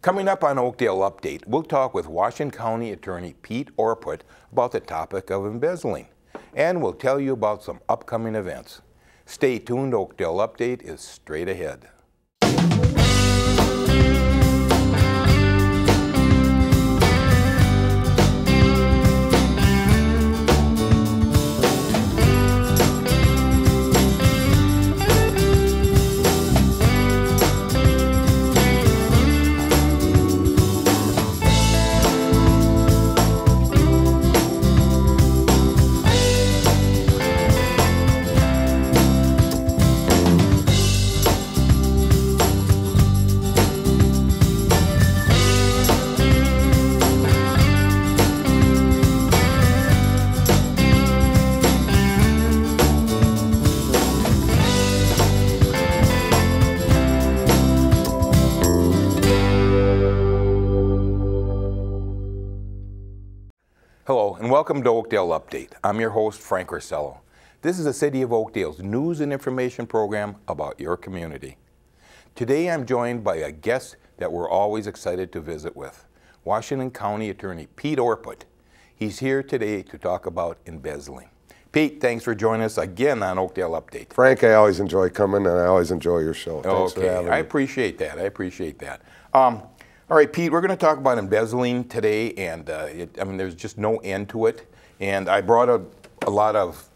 Coming up on Oakdale Update, we'll talk with Washington County Attorney Pete Orput about the topic of embezzling. And we'll tell you about some upcoming events. Stay tuned, Oakdale Update is straight ahead. Hello and welcome to Oakdale Update. I'm your host, Frank Rossello. This is the City of Oakdale's news and information program about your community. Today I'm joined by a guest that we're always excited to visit with, Washington County Attorney Pete Orput. He's here today to talk about embezzling. Pete, thanks for joining us again on Oakdale Update. Frank, I always enjoy coming and I always enjoy your show. Thanks for having me. I appreciate that. I appreciate that. All right, Pete, we're going to talk about embezzling today, and I mean, there's just no end to it. And I brought a lot of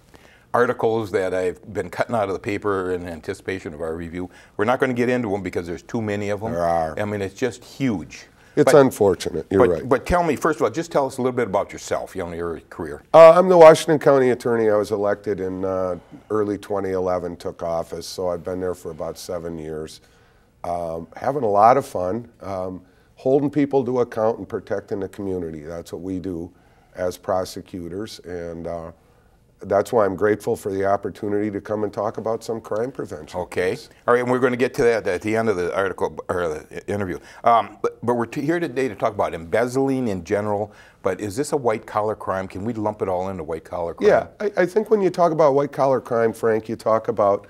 articles that I've been cutting out of the paper in anticipation of our review. We're not going to get into them because there's too many of them. There are. I mean, it's just huge. It's unfortunate. You're right. But tell me, first of all, just tell us a little bit about yourself, your career. I'm the Washington County Attorney. I was elected in early 2011, took office, so I've been there for about 7 years. Having a lot of fun. Holding people to account and protecting the community. That's what we do as prosecutors, and that's why I'm grateful for the opportunity to come and talk about some crime prevention. Okay. All right, and we're going to get to that at the end of the article or the interview. But we're here today to talk about embezzling in general. But is this a white-collar crime? Can we lump it all into white-collar crime? Yeah, I think when you talk about white-collar crime, Frank, you talk about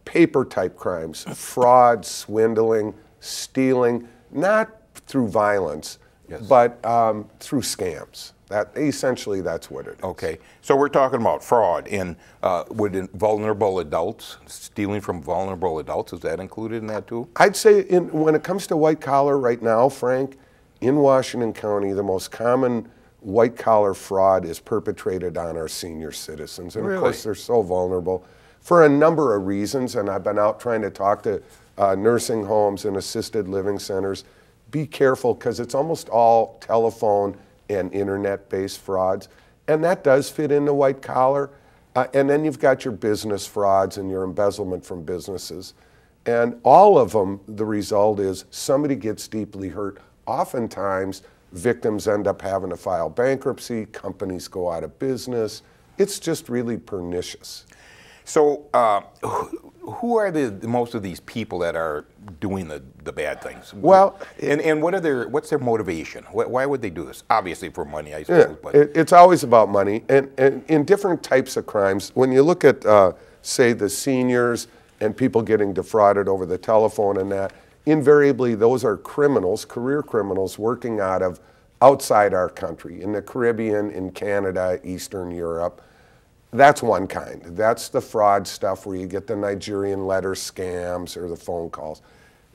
paper-type crimes, fraud, swindling, stealing. Not through violence, yes, but through scams. Essentially, that's what it is. Okay, so we're talking about fraud in vulnerable adults, stealing from vulnerable adults. Is that included in that too? I'd say when it comes to white collar right now, Frank, in Washington County, the most common white collar fraud is perpetrated on our senior citizens. And really? Of course, they're so vulnerable for a number of reasons. And I've been out trying to talk to nursing homes and assisted living centers. Be careful, because it's almost all telephone and internet-based frauds, and that does fit into white collar. And then you've got your business frauds and your embezzlement from businesses. And all of them, the result is somebody gets deeply hurt. Oftentimes, victims end up having to file bankruptcy, companies go out of business. It's just really pernicious. So who are most of these people that are doing the bad things? Well, and what's their motivation? Why would they do this? Obviously for money, I suppose. Yeah, but it's always about money. And in different types of crimes, when you look at, say, the seniors and people getting defrauded over the telephone and that, invariably those are criminals, career criminals, working outside our country, in the Caribbean, in Canada, Eastern Europe. That's one kind. That's the fraud stuff where you get the Nigerian letter scams or the phone calls.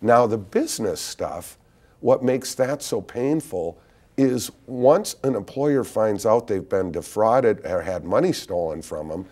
Now the business stuff, what makes that so painful is once an employer finds out they've been defrauded or had money stolen from them,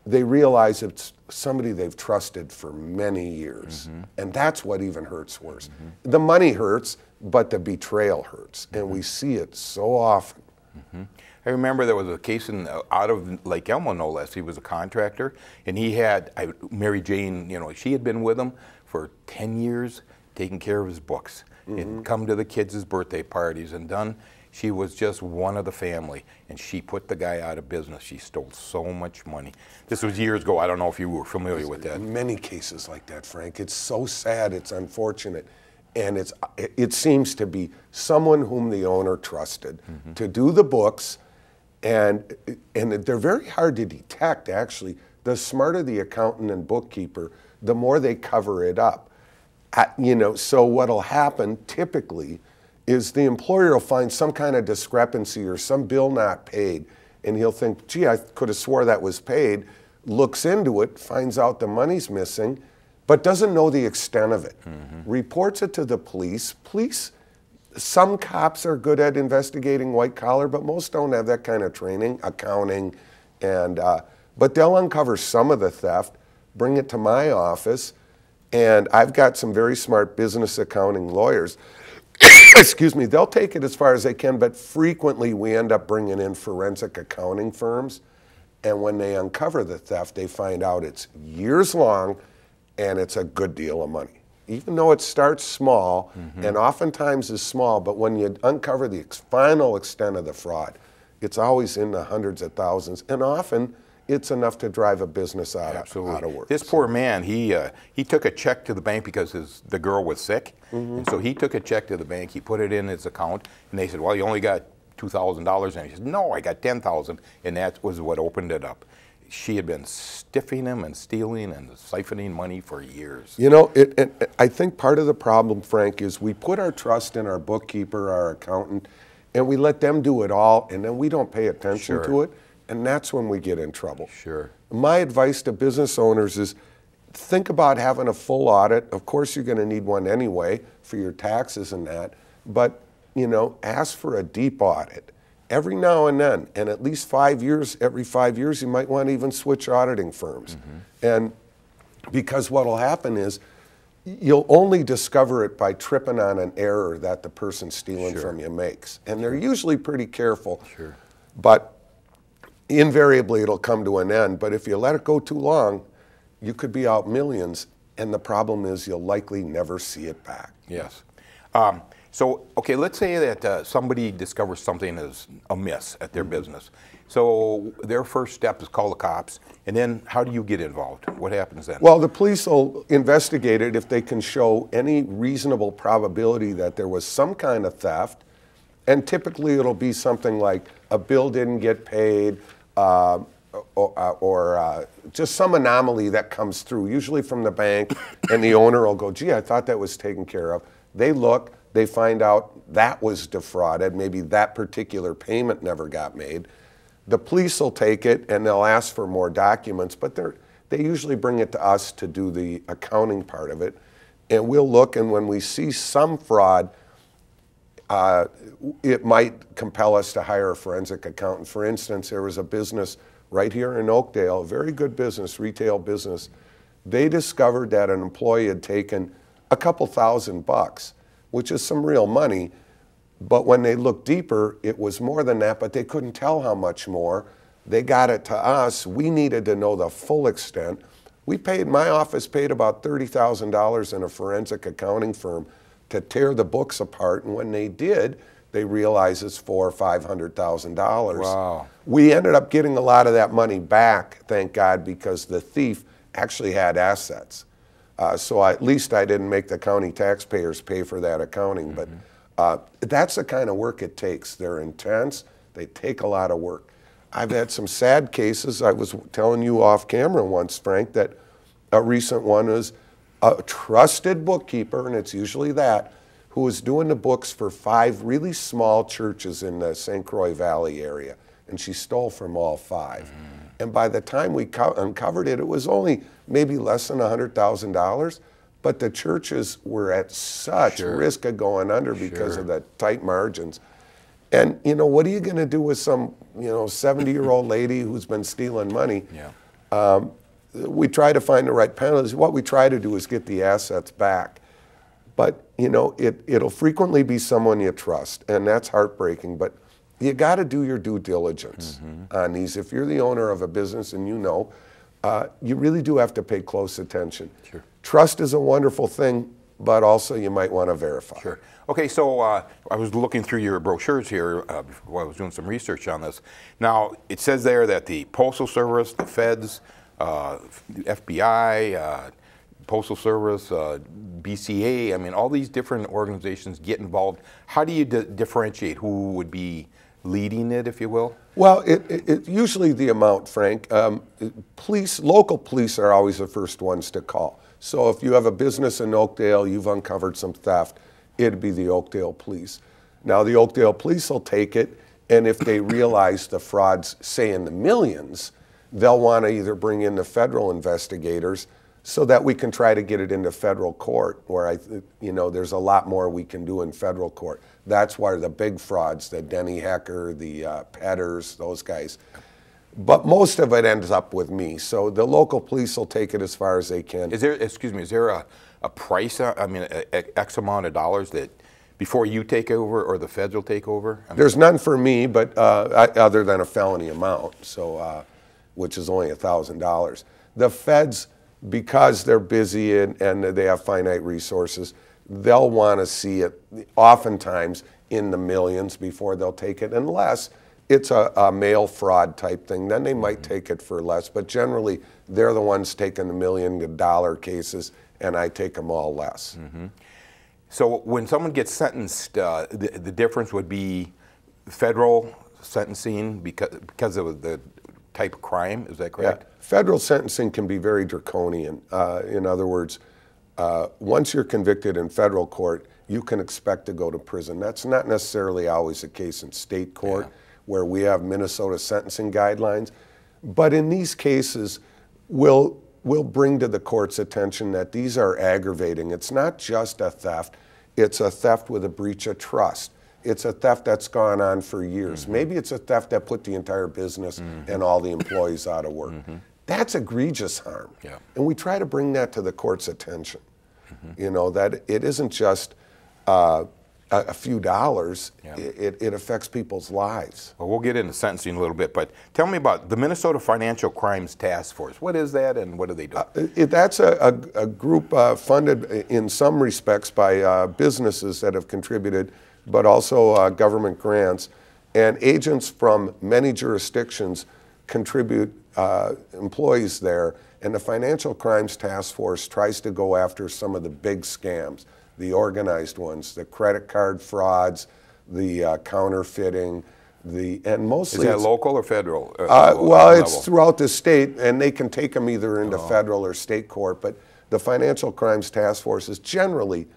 they realize it's somebody they've trusted for many years. Mm-hmm. And that's what even hurts worse. Mm-hmm. The money hurts, but the betrayal hurts. Mm-hmm. And we see it so often. Mm-hmm. I remember there was a case out of Lake Elmo, no less. He was a contractor, and he had Mary Jane. She had been with him for 10 years, taking care of his books, mm-hmm, and come to the kids' birthday parties and done. She was just one of the family, and she put the guy out of business. She stole so much money. This was years ago. I don't know if you were familiar with that. Many cases like that, Frank. It's so sad. It's unfortunate. And it seems to be someone whom the owner trusted, mm-hmm, to do the books. And they're very hard to detect, actually. The smarter the accountant and bookkeeper, the more they cover it up. You know, so what'll happen typically is the employer will find some kind of discrepancy or some bill not paid, and he'll think, gee, I could have swore that was paid, looks into it, finds out the money's missing, but doesn't know the extent of it. Reports it to the police. Some cops are good at investigating white collar, but most don't have that kind of training, accounting, and but they'll uncover some of the theft, bring it to my office, and I've got some very smart business accounting lawyers. Excuse me, they'll take it as far as they can, but frequently we end up bringing in forensic accounting firms, and when they uncover the theft, they find out it's years long and it's a good deal of money. Even though it starts small, and oftentimes is small, but when you uncover the final extent of the fraud, it's always in the hundreds of thousands, and often it's enough to drive a business out of work. This poor man, he took a check to the bank because the girl was sick, and so he took a check to the bank, he put it in his account, and they said, well, you only got $2,000, and he said, no, I got $10,000, and that was what opened it up. She had been stiffing him and stealing and siphoning money for years. You know, I think part of the problem, Frank, is we put our trust in our bookkeeper, our accountant, and we let them do it all, and then we don't pay attention to it, and that's when we get in trouble. Sure. My advice to business owners is think about having a full audit. Of course, you're going to need one anyway for your taxes and that, but, you know, ask for a deep audit. Every now and then, and at least 5 years, every 5 years, you might want to even switch auditing firms. And because what will happen is you'll only discover it by tripping on an error that the person stealing from you makes. And they're usually pretty careful, but invariably it'll come to an end. But if you let it go too long, you could be out millions, and the problem is you'll likely never see it back. Yes. So, okay, let's say that somebody discovers something is amiss at their business. So their first step is call the cops, and then how do you get involved? What happens then? Well, the police will investigate it if they can show any reasonable probability that there was some kind of theft, and typically it'll be something like a bill didn't get paid, or just some anomaly that comes through, usually from the bank, and the owner will go, gee, I thought that was taken care of. They look. They find out that was defrauded, maybe that particular payment never got made. The police will take it and they'll ask for more documents, but they usually bring it to us to do the accounting part of it. And we'll look, and when we see some fraud, it might compel us to hire a forensic accountant. For instance, there was a business right here in Oakdale, a very good business, retail business. They discovered that an employee had taken a couple $1,000, which is some real money, but when they looked deeper, it was more than that, but they couldn't tell how much more. They got it to us. We needed to know the full extent. My office paid about $30,000 in a forensic accounting firm to tear the books apart, and when they did, they realized it's $400,000 or $500,000. Wow. We ended up getting a lot of that money back, thank God, because the thief actually had assets. So at least I didn't make the county taxpayers pay for that accounting. But that's the kind of work it takes. They're intense. They take a lot of work. I've had some sad cases. I was telling you off camera once, Frank, that a recent one was a trusted bookkeeper, and it's usually that, who was doing the books for 5 really small churches in the St. Croix Valley area. And she stole from all 5. And by the time we uncovered it, it was only maybe less than $100,000, but the churches were at such risk of going under because of the tight margins. And, you know, what are you going to do with some, 70-year-old lady who's been stealing money? We try to find the right penalties. What we try to do is get the assets back. But, it'll frequently be someone you trust, and that's heartbreaking. But you got to do your due diligence on these. If you're the owner of a business and you really do have to pay close attention. Trust is a wonderful thing, but also you might want to verify. Okay, so I was looking through your brochures here while I was doing some research on this. Now, it says there that the Postal Service, the Feds, the FBI, Postal Service, BCA, I mean, all these different organizations get involved. How do you differentiate who would be leading it, if you will? Well, it usually the amount, Frank. Local police are always the first ones to call. So if you have a business in Oakdale, you've uncovered some theft, it'd be the Oakdale police. Now the Oakdale police will take it, and if they realize the fraud's, say, in the millions, they'll want to either bring in the federal investigators so that we can try to get it into federal court, where there's a lot more we can do in federal court. That's why the big frauds, the Denny Hecker, the Petters, those guys. But most of it ends up with me. So the local police will take it as far as they can. Is there, excuse me, is there a price, X amount of dollars that before you take over or the feds will take over? There's none for me, but other than a felony amount, so which is only $1,000. The feds, because they're busy and they have finite resources, they'll want to see it oftentimes in the millions before they'll take it, unless it's a mail fraud type thing. Then they might take it for less, but generally they're the ones taking the $1 million cases, and I take them all less. So when someone gets sentenced, the difference would be federal sentencing because of the type of crime, is that correct? Yeah. Federal sentencing can be very draconian. In other words, once you're convicted in federal court, you can expect to go to prison. That's not necessarily always the case in state court, where we have Minnesota sentencing guidelines. But in these cases, we'll bring to the court's attention that these are aggravating. It's not just a theft, it's a theft with a breach of trust. It's a theft that's gone on for years. Maybe it's a theft that put the entire business and all the employees out of work. That's egregious harm. And we try to bring that to the court's attention. That it isn't just a few dollars, it affects people's lives. Well, we'll get into sentencing a little bit, but tell me about the Minnesota Financial Crimes Task Force. What is that, and what do they do? That's a group funded in some respects by businesses that have contributed, but also government grants. And agents from many jurisdictions contribute employees there. And the Financial Crimes Task Force tries to go after some of the big scams, the organized ones, the credit card frauds, the counterfeiting, and mostly— Is that local or federal? Well, it's throughout the state, and they can take them either into federal or state court, but the Financial Crimes Task Force is generally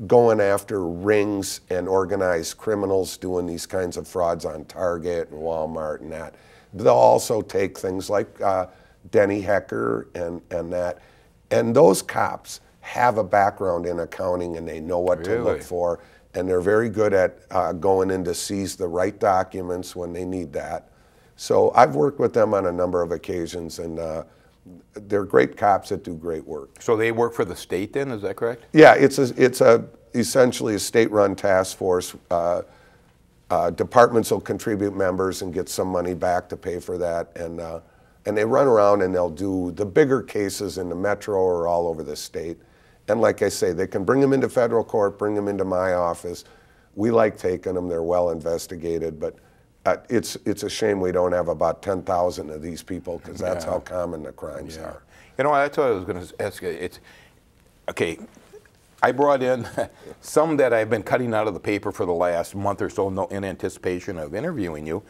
going after rings and organized criminals doing these kinds of frauds on Target and Walmart and that. They'll also take things like Denny Hecker and that. And those cops have a background in accounting, and they know what to look for, and they're very good at going in to seize the right documents when they need that. So I've worked with them on a number of occasions, and they're great cops that do great work. So they work for the state then, is that correct? Yeah, it's essentially a state-run task force. Departments will contribute members and get some money back to pay for that, and they run around and they'll do the bigger cases in the metro or all over the state. And like I say, they can bring them into federal court, bring them into my office. We like taking them, they're well investigated, but it's a shame we don't have about 10,000 of these people, because that's how common the crimes are. You know, that's what I was going to ask you. Okay, I brought in some that I've been cutting out of the paper for the last month or so in anticipation of interviewing you,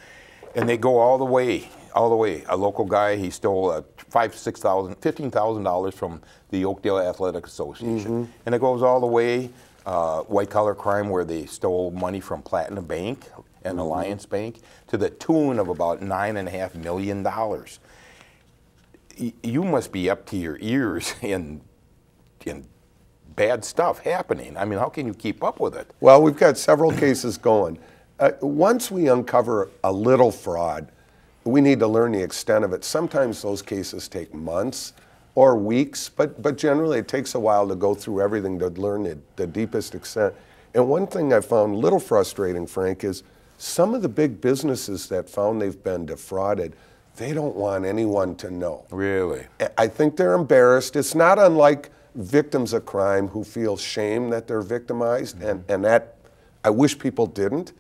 and they go all the way. A local guy, he stole $15,000 from the Oakdale Athletic Association. And it goes all the way, white collar crime, where they stole money from Platinum Bank and Alliance Bank to the tune of about $9.5 million. You must be up to your ears in bad stuff happening. I mean, how can you keep up with it? Well, we've got several cases going. Once we uncover a little fraud, we need to learn the extent of it. Sometimes those cases take months or weeks, but generally it takes a while to go through everything to learn the deepest extent. And one thing I found a little frustrating, Frank, is some of the big businesses that found they've been defrauded, they don't want anyone to know. Really? I think they're embarrassed. It's not unlike victims of crime who feel shame that they're victimized, and that I wish people didn't.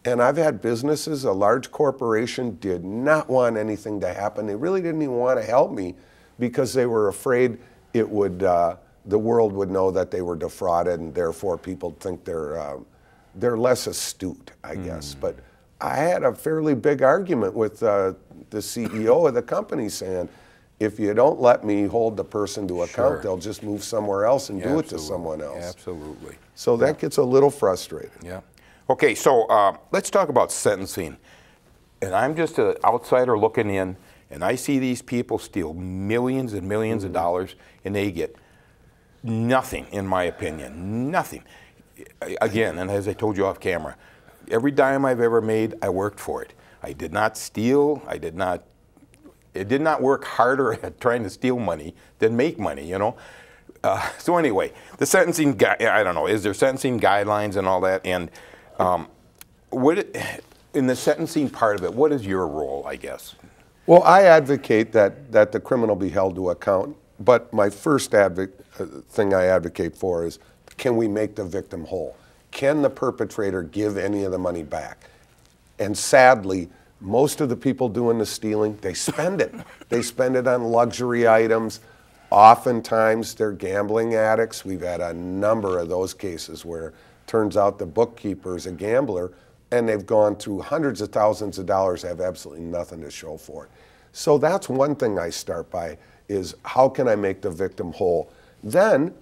And I've had businesses, a large corporation did not want anything to happen. They really didn't even want to help me because they were afraid it would, the world would know that they were defrauded, and therefore people think they're less astute, I guess. But I had a fairly big argument with the CEO of the company saying, if you don't let me hold the person to account, Sure. they'll just move somewhere else and do it to Absolutely. someone else. Absolutely. So that gets a little frustrating. Yeah. Okay, so let's talk about sentencing. And I'm just an outsider looking in, and I see these people steal millions and 1000000s of dollars, and they get nothing, in my opinion, nothing. Again, and as I told you off camera, every dime I've ever made, I worked for it. I did not steal. It did not work harder at trying to steal money than make money, you know. So anyway, the sentencing, I don't know, is there sentencing guidelines and all that? And in the sentencing part of it, what is your role, I guess? Well, I advocate that the criminal be held to account, but my first thing I advocate for is, can we make the victim whole? Can the perpetrator give any of the money back? And sadly, most of the people doing the stealing, they spend it. They spend it on luxury items. Oftentimes, they're gambling addicts. We've had a number of those cases where it turns out the bookkeeper is a gambler, and they've gone through hundreds of thousands of dollars, have absolutely nothing to show for it. So that's one thing I start by, is how can I make the victim whole? Then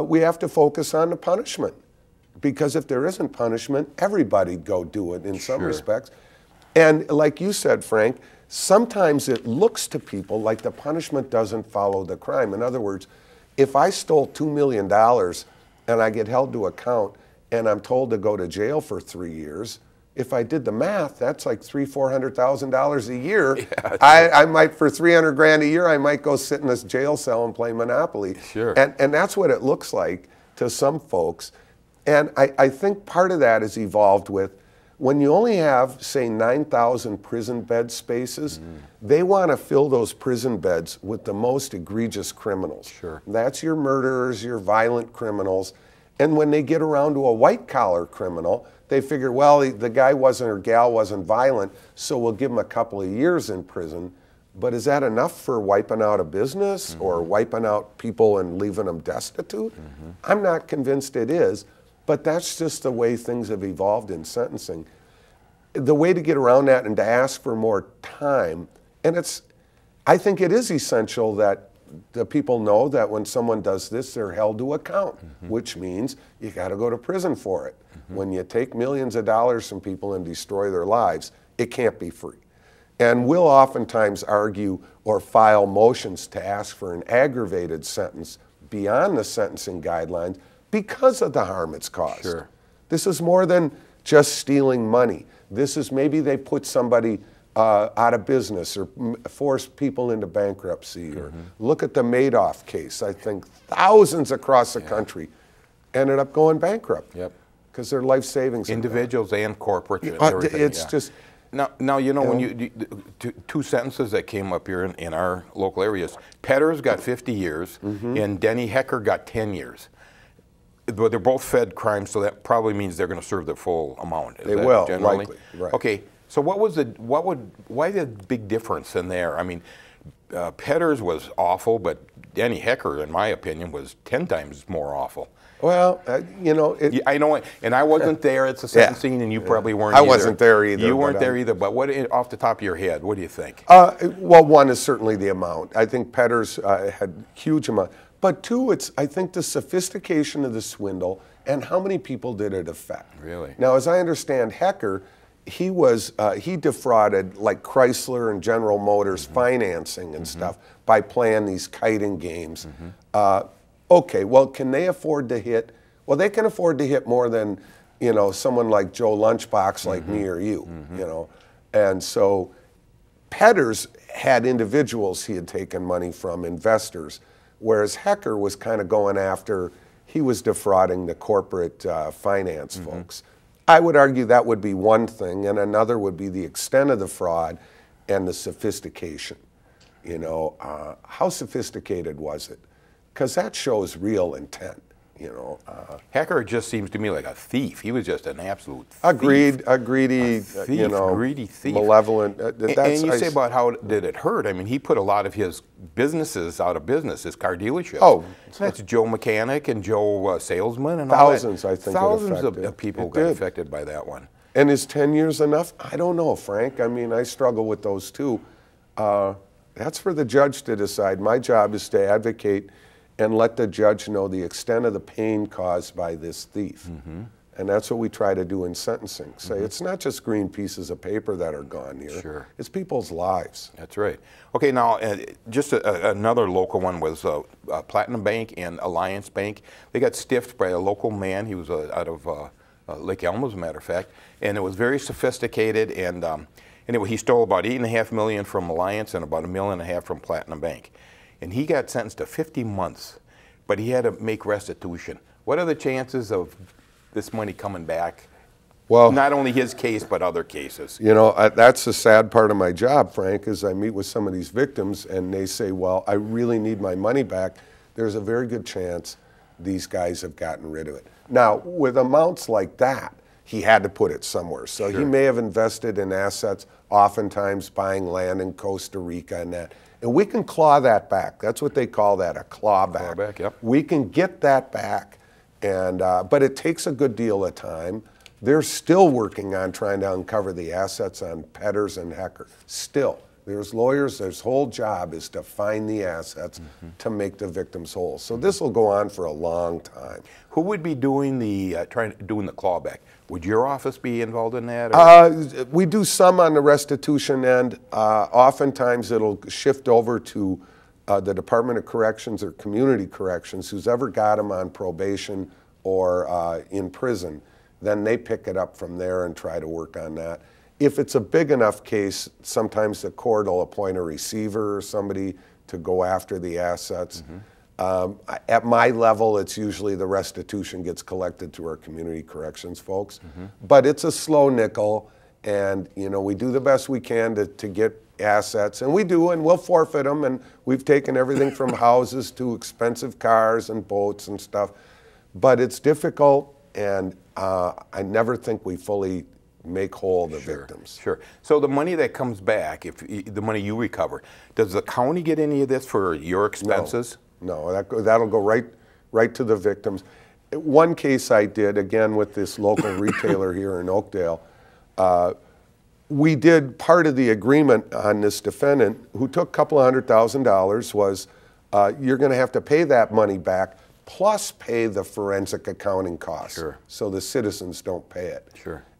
we have to focus on the punishment, because if there isn't punishment, everybody'd go do it in some Sure. respects. And like you said, Frank, sometimes it looks to people like the punishment doesn't follow the crime. In other words, if I stole $2 million and I get held to account and I'm told to go to jail for 3 years, if I did the math, that's like $300,000-$400,000 a year. Yeah, I might, for $300,000 a year, I might go sit in this jail cell and play Monopoly. Sure. And that's what it looks like to some folks. And I think part of that is evolved with, when you only have, say, 9,000 prison bed spaces, they want to fill those prison beds with the most egregious criminals. Sure. That's your murderers, your violent criminals. And when they get around to a white-collar criminal, they figure, well, the guy wasn't or gal wasn't violent, so we'll give him a couple of years in prison. But is that enough for wiping out a business or wiping out people and leaving them destitute? I'm not convinced it is. But that's just the way things have evolved in sentencing. The way to get around that and to ask for more time, and I think it is essential that the people know that when someone does this, they're held to account, which means you got to go to prison for it. When you take millions of dollars from people and destroy their lives, it can't be free. And we'll oftentimes argue or file motions to ask for an aggravated sentence beyond the sentencing guidelines, because of the harm it's caused. Sure. This is more than just stealing money. This is, maybe they put somebody out of business or force people into bankruptcy. Or look at the Madoff case. I think thousands across the country ended up going bankrupt. Yep. Because their life savings. Individuals and corporate. And everything, it's just. Now you know, when you two sentences that came up here in our local areas, Petters got 50 years, and Denny Hecker got 10 years. But they're both Fed crimes, so that probably means they're going to serve the full amount. They will, likely. Right. Okay, so why the big difference in there? I mean, Petters was awful, but Denny Hecker, in my opinion, was 10 times more awful. Well, you know, I know, and I wasn't there at the sentencing, and you probably weren't. I either. wasn't there either. You weren't there either. But what, off the top of your head, what do you think? Well, one is certainly the amount. I think Petters had huge amount. But two, I think the sophistication of the swindle and how many people did it affect. Really? Now, as I understand, Hecker, he defrauded like Chrysler and General Motors financing and stuff by playing these kiting games. Okay, well, can they afford to hit? Well, they can afford to hit more than, you know, someone like Joe Lunchbox like me or you, you know. And so Petters had individuals he had taken money from, investors, whereas Hecker was kind of going after, he was defrauding the corporate finance folks. I would argue that would be one thing, and another would be the extent of the fraud and the sophistication. You know, how sophisticated was it? Because that shows real intent. You know, Hecker just seems to me like a thief. He was just an absolute thief. A greedy, thief, you know, greedy thief. Malevolent. And you say about how did it hurt? I mean, he put a lot of his businesses out of business, his car dealerships. Oh, that's Joe Mechanic and Joe Salesman and thousands, all that. I think, thousands of people got affected by that one. And is 10 years enough? I don't know, Frank. I mean, I struggle with those too. That's for the judge to decide. My job is to advocate and let the judge know the extent of the pain caused by this thief. And that's what we try to do in sentencing. Say, it's not just green pieces of paper that are gone here. Sure. It's people's lives. That's right. Okay, now just another local one was Platinum Bank and Alliance Bank. They got stiffed by a local man. He was out of Lake Elmo, as a matter of fact, and it was very sophisticated. And anyway, he stole about $8.5 million from Alliance and about $1.5 million from Platinum Bank, and he got sentenced to 50 months, but he had to make restitution. What are the chances of this money coming back? Well, not only his case, but other cases. You know, that's the sad part of my job, Frank, is I meet with some of these victims and they say, well, I really need my money back. There's a very good chance these guys have gotten rid of it. Now, with amounts like that, he had to put it somewhere. So he may have invested in assets, oftentimes buying land in Costa Rica and that. And we can claw that back. That's what they call that, a clawback. Clawback, yep. We can get that back. And, but it takes a good deal of time. They're still working on trying to uncover the assets on Petters and Hecker. Still, there's lawyers, their whole job is to find the assets to make the victims whole. So this will go on for a long time. Who would be doing the doing the clawback? Would your office be involved in that? We do some on the restitution end. Oftentimes it'll shift over to the Department of Corrections or Community Corrections, who's ever got them on probation or in prison. Then they pick it up from there and try to work on that. If it's a big enough case, sometimes the court will appoint a receiver or somebody to go after the assets. At my level, it's usually the restitution gets collected through our community corrections folks. But it's a slow nickel, and you know, we do the best we can to get assets, and we do, and we'll forfeit them, and we've taken everything from houses to expensive cars and boats and stuff. But it's difficult, and I never think we fully make whole the victims. Sure. So the money that comes back, if the money you recover, does the county get any of this for your expenses? No, that'll go right to the victims. One case I did, again with this local retailer here in Oakdale, we did part of the agreement on this defendant who took a couple of $100,000 was you're going to have to pay that money back plus pay the forensic accounting costs. So the citizens don't pay it.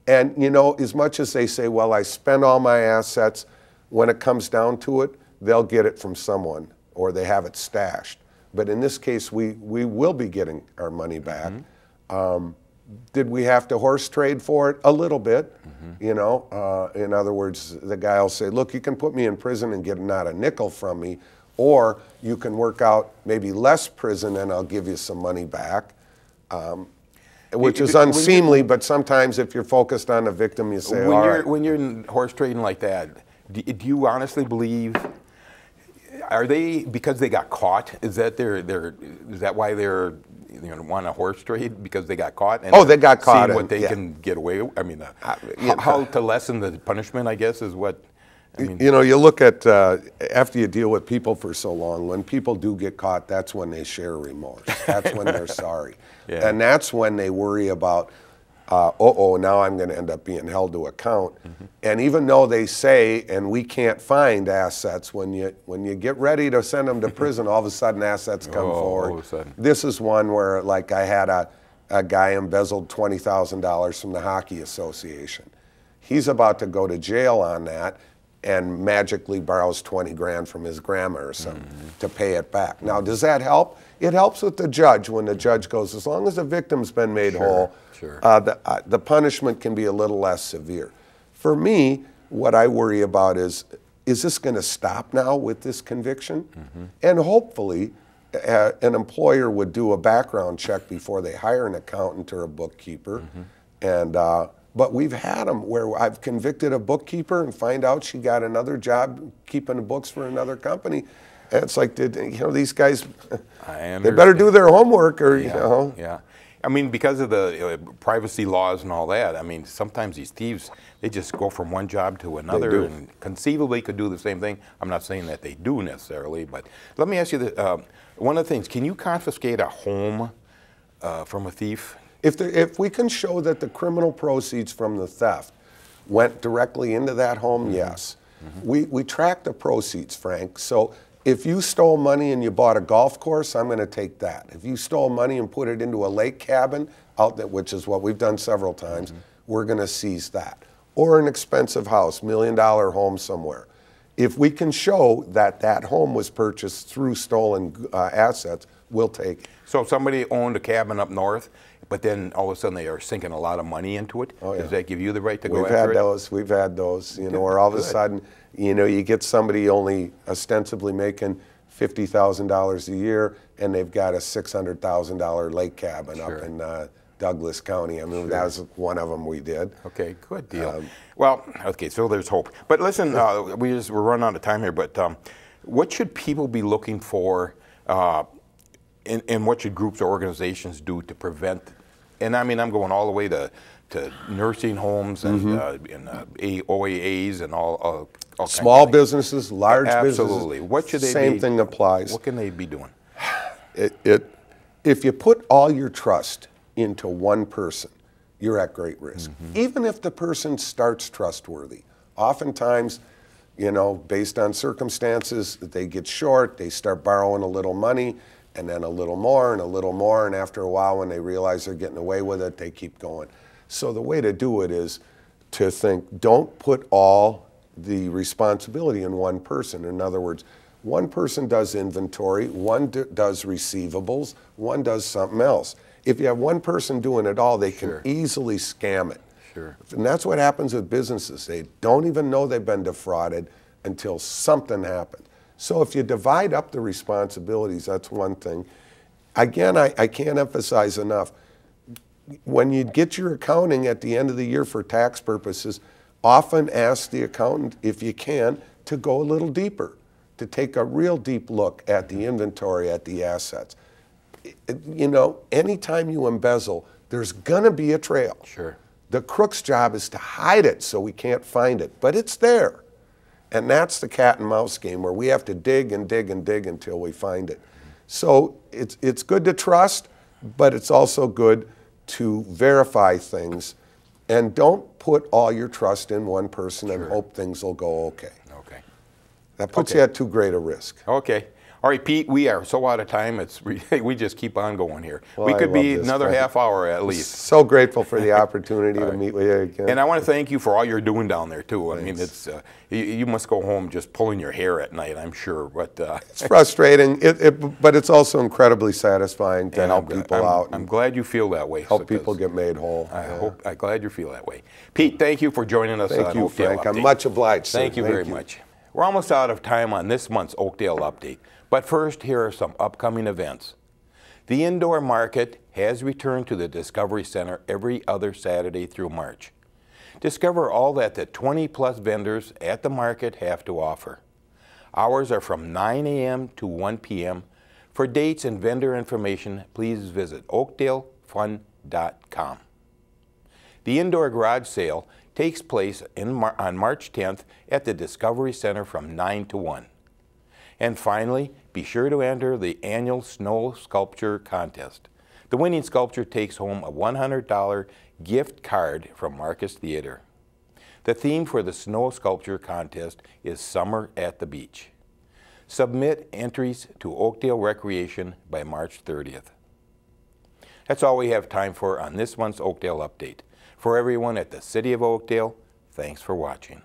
And you know, as much as they say, well, I spent all my assets, when it comes down to it, they'll get it from someone or they have it stashed. But in this case, we will be getting our money back. Did we have to horse trade for it? A little bit, you know. In other words, the guy will say, look, you can put me in prison and get not a nickel from me, or you can work out maybe less prison and I'll give you some money back, which is unseemly, but sometimes if you're focused on the victim, you say, all right. When you're in horse trading like that, do you honestly believe, are they, because they got caught, is that is that why they're want a horse trade, because they got caught? And they got caught. Seeing what they can get away with? I mean, how to lessen the punishment, I guess, is what, I mean. You know, you look at, after you deal with people for so long, when people do get caught, that's when they share remorse. That's when they're sorry. And that's when they worry about, now I'm going to end up being held to account. And even though they say, and we can't find assets, when you get ready to send them to prison, all of a sudden assets come forward. All of a sudden. This is one where, like, I had a guy embezzled $20,000 from the Hockey Association. He's about to go to jail on that and magically borrows 20 grand from his grandma or something to pay it back. Now, does that help? It helps with the judge when the judge goes, as long as the victim's been made whole, the punishment can be a little less severe. For me, what I worry about is this going to stop now with this conviction? And hopefully, an employer would do a background check before they hire an accountant or a bookkeeper. And but we've had them where I've convicted a bookkeeper and find out she got another job keeping the books for another company. And it's like, these guys, they better do their homework, or, you know. I mean, because of the privacy laws and all that, I mean, sometimes these thieves, they just go from one job to another and conceivably could do the same thing. I'm not saying that they do necessarily, but let me ask you this. One of the things, can you confiscate a home from a thief? If we can show that the criminal proceeds from the theft went directly into that home, yes. We track the proceeds, Frank. So if you stole money and you bought a golf course, I'm going to take that. If you stole money and put it into a lake cabin, which is what we've done several times, we're going to seize that. Or an expensive house, $1 million home somewhere. If we can show that that home was purchased through stolen assets, we'll take it. So if somebody owned a cabin up north, but then all of a sudden they are sinking a lot of money into it, does that give you the right to go after it? We've had those, you know, or all of a sudden, you know, you get somebody only ostensibly making $50,000 a year and they've got a $600,000 lake cabin up in Douglas County. I mean, that was one of them we did. Okay, good deal. Well, okay, so there's hope. But listen, we're running out of time here, but what should people be looking for and what should groups or organizations do to prevent, and I mean, I'm going all the way to nursing homes and OAAs and all small businesses, large businesses. Absolutely. What should they Same thing applies. What can they be doing? If you put all your trust into one person, you're at great risk. Even if the person starts trustworthy, oftentimes, you know, based on circumstances, they get short, they start borrowing a little money, and then a little more, and after a while, when they realize they're getting away with it, they keep going. So the way to do it is to think, don't put all the responsibility in one person. In other words, one person does inventory, one does receivables, one does something else. If you have one person doing it all, they can easily scam it. And that's what happens with businesses. They don't even know they've been defrauded until something happens. So if you divide up the responsibilities, that's one thing. Again, I can't emphasize enough, when you get your accounting at the end of the year for tax purposes, often ask the accountant, if you can, to go a little deeper, to take a real deep look at the inventory, at the assets. You know, anytime you embezzle, there's gonna be a trail. The crook's job is to hide it so we can't find it, but it's there. And that's the cat and mouse game where we have to dig and dig and dig until we find it. So it's good to trust, but it's also good to verify things. And don't put all your trust in one person and hope things will go okay. That puts you at too great a risk. All right, Pete, we are so out of time. We just keep on going here. Well, we could be another Frank. half hour at least. So grateful for the opportunity to meet with you again. And I want to thank you for all you're doing down there too. I mean, it's you must go home just pulling your hair at night, I'm sure. But it's frustrating, but it's also incredibly satisfying to help people out. I'm glad you feel that way. Help people get made whole. I'm glad you feel that way. Pete, thank you for joining us. Thank you, Frank. I'm much obliged. Thank you very much. We're almost out of time on this month's Oakdale Update. But first, here are some upcoming events. The indoor market has returned to the Discovery Center every other Saturday through March. Discover all that the 20-plus vendors at the market have to offer. Hours are from 9 a.m. to 1 p.m. For dates and vendor information, please visit oakdalefun.com. The indoor garage sale takes place on March 10th at the Discovery Center from 9 to 1. And finally, be sure to enter the annual Snow Sculpture Contest. The winning sculpture takes home a $100 gift card from Marcus Theater. The theme for the Snow Sculpture Contest is Summer at the Beach. Submit entries to Oakdale Recreation by March 30th. That's all we have time for on this month's Oakdale Update. For everyone at the City of Oakdale, thanks for watching.